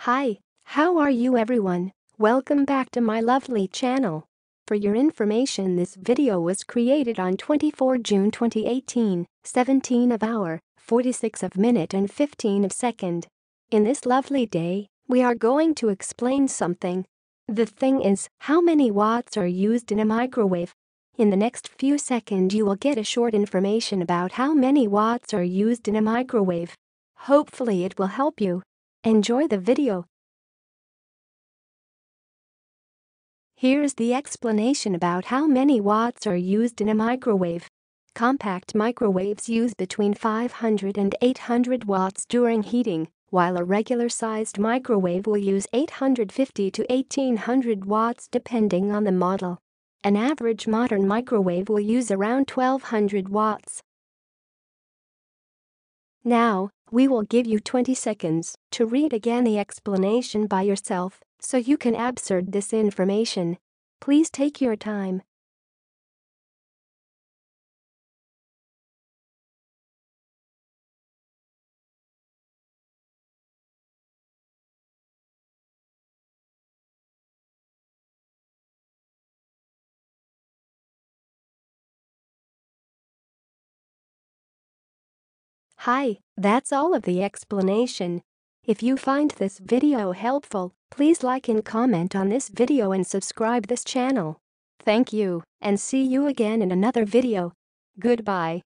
Hi, how are you everyone? Welcome back to my lovely channel. For your information, this video was created on 24 June 2018, 17 of hour, 46 of minute and 15 of second. In this lovely day, we are going to explain something. The thing is, how many watts are used in a microwave? In the next few seconds you will get a short information about how many watts are used in a microwave. Hopefully it will help you. Enjoy the video. Here's the explanation about how many watts are used in a microwave. Compact microwaves use between 500 and 800 watts during heating, while a regular-sized microwave will use 850 to 1800 watts depending on the model. An average modern microwave will use around 1200 watts. Now, we will give you 20 seconds to read again the explanation by yourself so you can absorb this information. Please take your time. Hi, that's all of the explanation. If you find this video helpful, please like and comment on this video and subscribe this channel. Thank you, and see you again in another video. Goodbye.